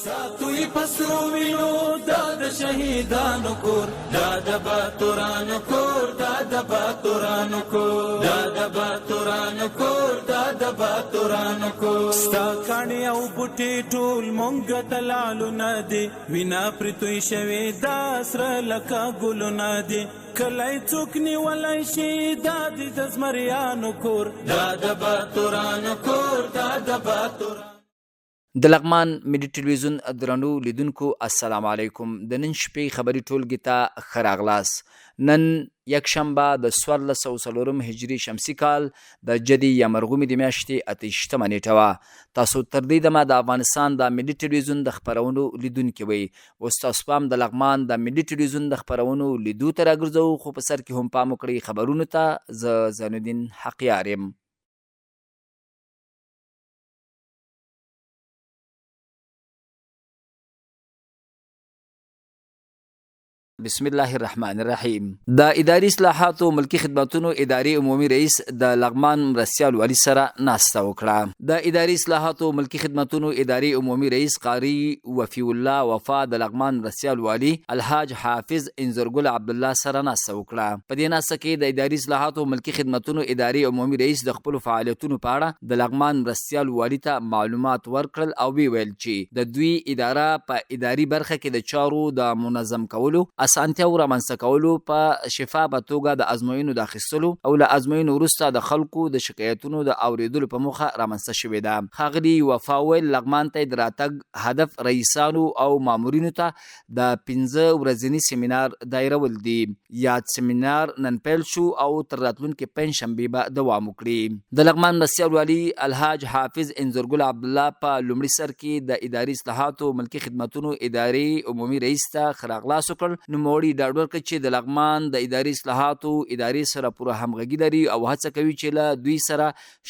ساتوی پسرو وینو دا د شهیدانو کور، دا د باتورانو کور، دا د باتورانو کور، دا د باتورانو کور، دا د باتورانو کور. ستا کاڼي او بوټي ټول مونږ ته لالونه دي، وینا پرې توی شوې دا سره لکه ګلونه دي. کلی څوک نیولی شي دا د زمریانو کور، دا د باتورانو کور، دا د باتورانو. د لغمان ملي ټلویزیون درنو لیدونکو السلام علیکم. د نن شپې خبري ټولګي ته ښه راغلاست. نن یکشنبه د 1404 هجري شمسي کال د جدي یا مرغومي د میاشتې 28 نیټه وه. تاسو تر دې دمه د افغانستان د ملي ټلویزیون د خپرونو لیدونکي وئ. اوس تاسو پام د لغمان د ملي ټلویزیون د خپرونو لیدو ته راګرځو، خو په سر کې هم پام وکړئ خبرونو ته. زه زینالدین حقیار یم. بسم الله الرحمن الرحیم. د اداري اصلاحاتو ملکی خدماتونو اداري عمومي رئیس د لغمان مرستیال والي سره ناسته وکړه. د اداري اصلاحاتو ملکی خدماتونو اداري عمومي رئیس قاری وفی الله وفا د لغمان مرستیال والي الحاج حافظ انزرګل عبد الله سره ناسته وکړه. په دې ناسته کې د اداري اصلاحاتو ملکی خدماتونو اداري عمومي رئیس د خپل فعالیتونو په اړه د لغمان مرستیال والي ته معلومات ورکړل او ویل چې د دوی اداره په اداري برخه کې د چارو د منظم کولو، اسانتیاو رامنځته کولو، په شفافه توګه د ازموینو د اخیستلو او له ازموینو وروسته د خلکو د شکایتونو د اوریدلو په موخه رامنځته شوې ده. ښاغلي وفا ویل لغمان ته د راتګ هدف رئیسانو او مامورینو ته د 15 ورځني سیمینار دایرول دي. یاد سیمینار نن پیل شو او تر راتلونکي پنجشنبې به دوام وکړي. د لغمان مرستیال والي الحاج حافظ انزرګل عبد الله په لومړي سر کې د اداري اصلاحاتو ملکی خدماتونو اداري عمومي رئیس ته ښه راغلاست وکړ. نوموړي ډاډ ورکړ چې د لغمان د اداري اصلاحاتو ادارې سره پوره همغږي لري او هڅه کوي چې له دوی سره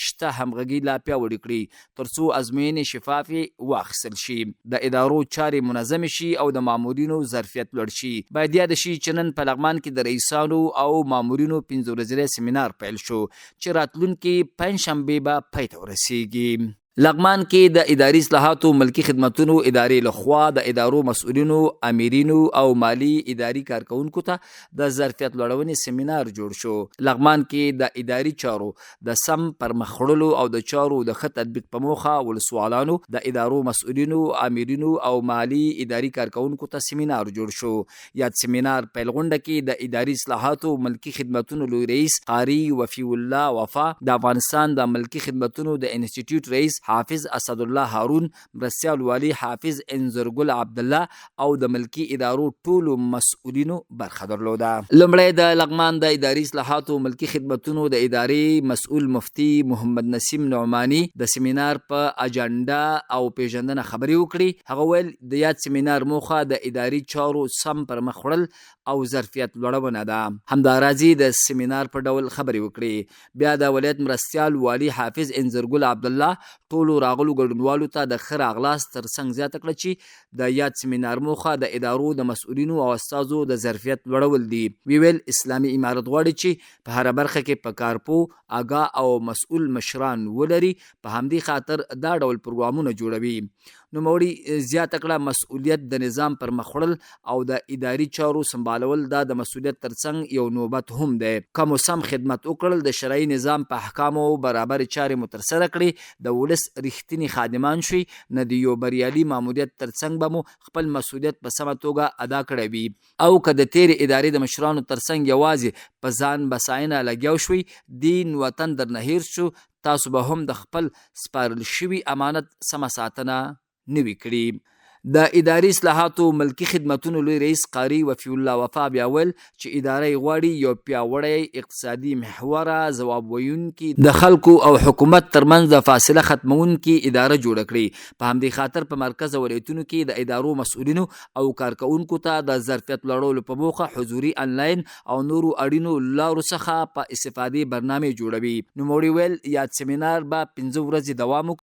شته همغږي لا پیاوړې کړي ترڅو ازموینې شفافې واخیستل شي، د ادارو چارې منظمې شي او د مامورینو ظرفیت لوړ شي. باید یاد شي چې نن په لغمان کې د رئیسانو او مامورینو 15 ورځنی سیمینار پیل شو چې راتلونکي پنجشنبې به پای ته ورسیږي. لغمان کې د اداري اصلاحاتو ملکی خدماتونو ادارې لخوا د ادارو مسؤلینو، امیرینو او مالی اداري کارکونکو ته د ظرفیت لوړونې سیمینار جوړ شو. لغمان کې د اداري چارو د سم پرمخ وړلو او د چارو د ښه تطبیق په موخه ولسوالانو، د ادارو مسؤلینو، امیرینو او مالی اداري کارکونکو ته سیمینار جوړ شو. یاد سیمینار پیل غونډه کې د اداري اصلاحاتو ملکی خدماتونو لوی رئیس قاری وفی الله وفا، د افغانستان د ملکی خدماتونو د انسټیټیوټ رئیس حافظ اسد الله هارون، مرستیال والي حافظ انزرګل عبد الله او د ملکی ادارو ټولو مسؤلینو برخه درلوده. لومړی د لغمان د اداري اصلاحاتو ملکی خدماتونو د ادارې مسؤل مفتي محمد نسیم نعمانی د سیمینار په اجنډا او پیژندنه خبرې وکړي. هغه ویل د یاد سیمینار موخه د اداري چارو سم پرمخ وړل او ظرفیت لوړونه ده. همداراځي د سیمینار په ډول خبرې وکړي. بیا د ولایت مرستیال والي حافظ انزرګل عبد الله ټولو راغلو ګډونوالو ته د ښه راغلاست ترڅنګ زیاته کړه چې د یاد سیمینار موخه د ادارو د مسؤلینو او استازو د ظرفیت لوړول دي. ویل اسلامي امارت غواړي چې په هره برخه کې په کارپو آګاه او مسؤل مشران ولري، په همدې خاطر دا ډول پروګرامونه جوړوي. نوموړي زیاته کړه مسؤلیت د نظام پر مخ وړل او د اداري چارو سمبالول دا د مسؤلیت ترڅنګ یو نوبت هم دی. که مو سم خدمت وکړل، د شرعي نظام په احکامو برابر چارې مو ترسره کړي، د ولس رښتینی خادمان شي، نه د یو بریالي ماموریت ترڅنګ به مو خپل مسؤلیت په سمه توګه ادا کړی وي. او که د تیرې ادارې د مشرانو ترڅنګ یوازې په ځان بساینه لګیاو شوي، دین وطن درنه هیر شو، تاسو به هم د خپل سپارل شوي امانت سمه ساتنه نوي کړي. د اداري اصلاحاتو ملکی خدماتونو لوی رئیس قاری وفی الله وفا بیا ویل چې اداره غواړي یو پیاوړی اقتصادي محوره، ځواب ویونکي، د خلکو او حکومت ترمنځ د فاصله ختمونکي اداره جوړه کړي. په همدې خاطر په مرکز او ولایتونو کې د ادارو مسؤلینو او کارکونکو ته د ظرفیت لوړولو په موخه حضوري، انلاین او نورو اړینو لارو څخه په استفادې برنامې جوړوي. نوموړي ویل یاد سیمینار به 15 ورځې دوام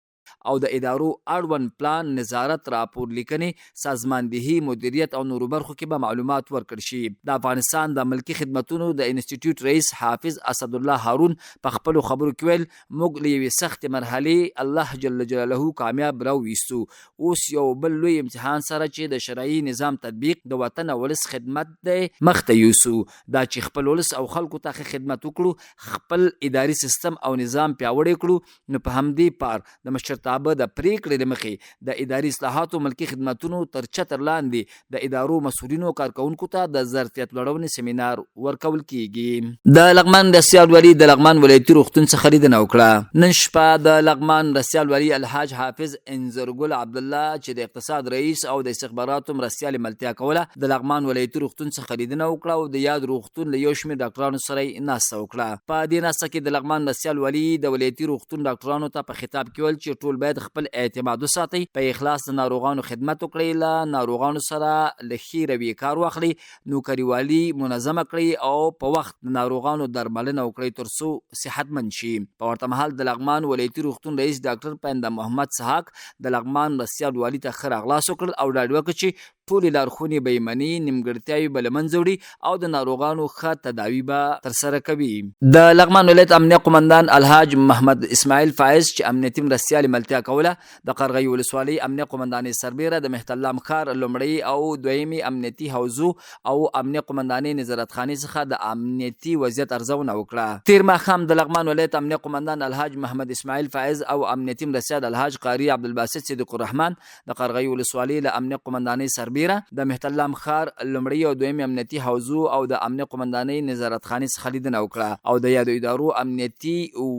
او د ادارو اړوند پلان، نظارت، راپور لیکنې، سازماندهي، مدیریت او نورو برخو کې به معلومات ورکړل شي. د افغانستان د ملکی خدمتونو د انسټیټیوټ رئیس حافظ اسدالله هارون په خپلو خبرو کې ویل موږ له یوې سختې مرحلې الله جل جلاله کامیاب راوویستو. اوس یو بل لوی امتحان سره چې د شرعي نظام تطبیق، د وطن او ولس خدمت دی، مخته یوسو. دا چې خپل ولس او خلکو ته خدمت وکړو، خپل اداري سیستم او نظام پیاوړی کړو، نو په همدې پار د مشرتابه د پریکړې له مخې د اداري اصلاحاتو ملکی خدمتونو تر چتر لاندې د ادارو مسؤلینو کارکونکو ته د ظرفیت لوړونې سیمینار ورکول کیږي. د لغمان رسیال ولی د لغمان ولایتي روغتون څخه لیدنه وکړه. نن شپه د لغمان رسیال ولی الحاج حافظ انځرګل عبدالله چې د اقتصاد رئیس او د استخباراتو مرستیال ملتیا کوله، د لغمان ولایتي روغتون څخه لیدنه وکړه او د یاد روغتون له یو شمېر ډاکټرانو سره ناسته وکړه. په دې ناسته کې د لغمان رسیال ولی د ولایتي روغتون ډاکټرانو ته په خطاب کې ویل چې ټول باید خپل اعتماد وساتئ، په اخلاص د ناروغانو خدمت وکړئ، له ناروغانو سره له ښې رویې کار واخلئ، نوکریوالي منظمه کړئ او په وخت د ناروغانو درملنه وکړئ ترڅو صحتمند شي. په ورته مهال د لغمان ولایتي روغتون رئیس ډاکټر پاینده محمد سحاق د لغمان رسیال والي ته ښه راغلاست وکړل او ډاډ وکړ چې ټولې لارښوونې به یې مني، نیمګړتیاوې به له منځه وړي او د ناروغانو ښه تداوي به ترسره کوي. د لغمان ولایت امنیه قمندان الحاج محمد اسماعیل فایز چې امنیتي مرستیال ملتیا کوله، د قرغۍ ولسوالۍ امنیه قمندانۍ سربیره، د مهترلام ښار لومړی او دویمې امنیتي حوزو او امنیه قمندانۍ نظارتخانې څخه د امنیتي وضعیت ارزونه وکړه. تیر ماښام د لغمان ولایت امنیه قمندان الحاج محمد اسماعیل فایز او امنیتي مرستیال الحاج قاری عبدالباسط صدیق الرحمن د قرغۍ ولسوالۍ له امنیه قمندانۍ سربیره، د مهترلام ښار لومړی او دویم امنیتي حوزو او د امنیه قمندانۍ نظارتخانې څخه لیدنه وکړه او د یادو ادارو امنیتي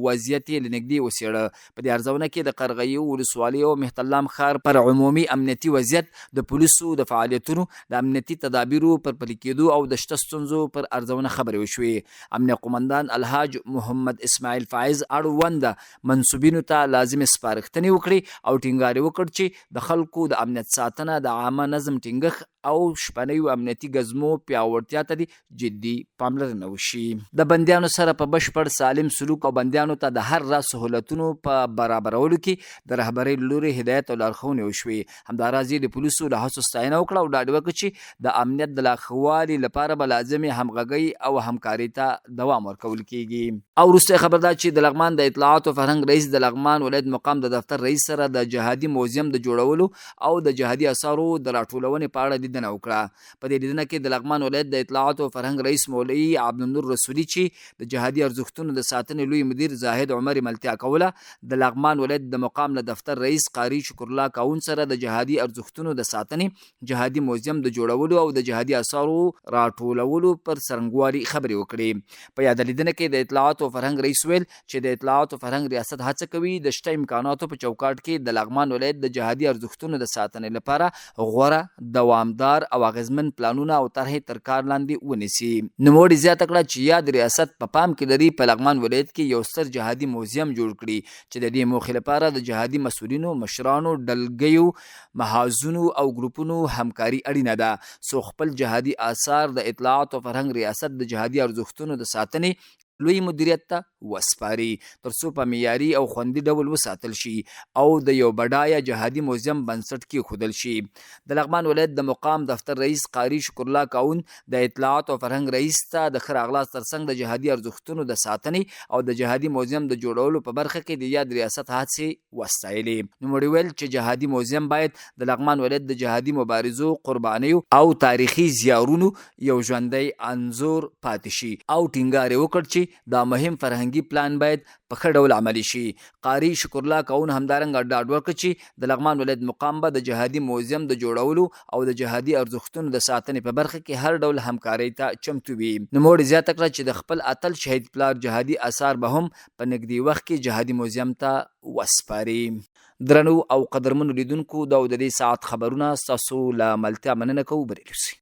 وضعیت یې له نږدې وڅېړه. په دې ارزونه کې د قرغۍ ولسوالۍ او مهترلام ښار پر عمومي امنیتي وضعیت، د پولیسو د فعالیتونو، د امنیتي تدابیرو پر پلي کېدو او د شته ستونزو پر ارزونه خبرې وشوې. امنیه قمندان الحاج محمد اسماعیل فایز اړونده منصوبینو ته لازم سپارښتنې وکړي او ټینګار وکړ چې د خلکو د امنیت ساتنه، د عامه نظم ټینګښت او شپنیو امنیتي ګزمو پیاوړتیا ته جدي پاملرنه وشي. د بندیانو سره په بشپړ سالم سلوک او بندیانو ته د هر راز سهولتونو په برابرولو کې د رهبرۍ له لوري هدایت او لارښوونې وشوې. همداراز یې د پولیسو له هڅو ستاینه وکړه او ډاډ وکړ چې د امنیت د لا ښه والي لپاره به لازمې همغږۍ او همکارۍ ته دوام ورکول کیږي. او وروسته خبر ده چې د لغمان د اطلاعات او فرهنګ رئیس د لغمان ولایت مقام د دفتر رئیس سره د جهادي موزیم د جوړولو او د جهادي اثارو د راټولونې په اړه لیدنه وکړه. په دې لیدنه کې د لغمان ولایت د اطلاعات او فرهنګ رئیس مولوي عبدالنور رسولي چې د جهادي ارزښتونو د ساتنې لوی مدیر زاهد عمر ملتیا کوله، د لغمان ولایت د مقام له دفتر رئیس قاری شکر الله کاون سره د جهادي ارزښتونو د ساتنې، جهادي موزیم د جوړولو او د جهادي اثارو راټولولو پر څرنګوالي خبرې وکړې. په یاد لیدنه کې د اطلاعات او فرهنګ رئیس ویل چې د اطلاعات او فرهنګ ریاست هڅه کوي د شته امکاناتو په چوکاټ کې د لغمان ولایت د جهادي ارزښتونو د ساتنې لپاره غوره، دوامدار او اغیزمن پلانونه او طرحې تر کار لاندې ونیسي. نوموړي زیاته کړه چې یاد ریاست په پام کې لري په لغمان ولایت کې یو ستر جهادي موزیم جوړ کړي چې د دې موخې لپاره د جهادي مسؤلینو، مشرانو، ډلګیو، محاذونو او ګروپونو همکاري اړینه ده څو خپل جهادي آثار د اطلاعات او فرهنګ ریاست د جهادي ارزښتونو د ساتنې لوی مدیریت ته وسپاري ترڅو په معیاري او خوندي ډول وساتل شي او د یو بډایه جهادي موزیم بنسټ کېښودل شي. د لغمان ولایت د مقام دفتر رئیس قاری شکر الله کاون د اطلاعات او فرهنګ رئیس ته د ښه راغلاست ترڅنګ د جهادي ارزښتونو د ساتنې او د جهادي موزیم د جوړولو په برخه کې د یاد ریاست هڅې وستایلې. نوموړي ویل چې جهادي موزیم باید د لغمان ولایت د جهادي مبارزو، قربانیو او تاریخي زیارونو یو ژوندی انځور پاتې شي او ټینګار یې وکړ چې دا مهم فرهنګي پلان باید په ښه ډول عملي شي. قاری شکر الله کاون همدارنګه ډاډ ورکړ چې د لغمان ولایت مقام به د جهادي موزیم د جوړولو او د جهادي ارزښتونو د ساتنې په برخه کې هر ډول همکارۍ ته چمتو وي. نوموړي زیاته کړه چې د خپل اتل شهید پلار جهادي آثار به هم په نږدې وخت کې جهادي موزیم ته وسپاري. درنو او قدرمنو لیدونکو، دا د دې ساعت خبرونه ستاسو له ملتیا مننه کوو. بریالي اوسئ.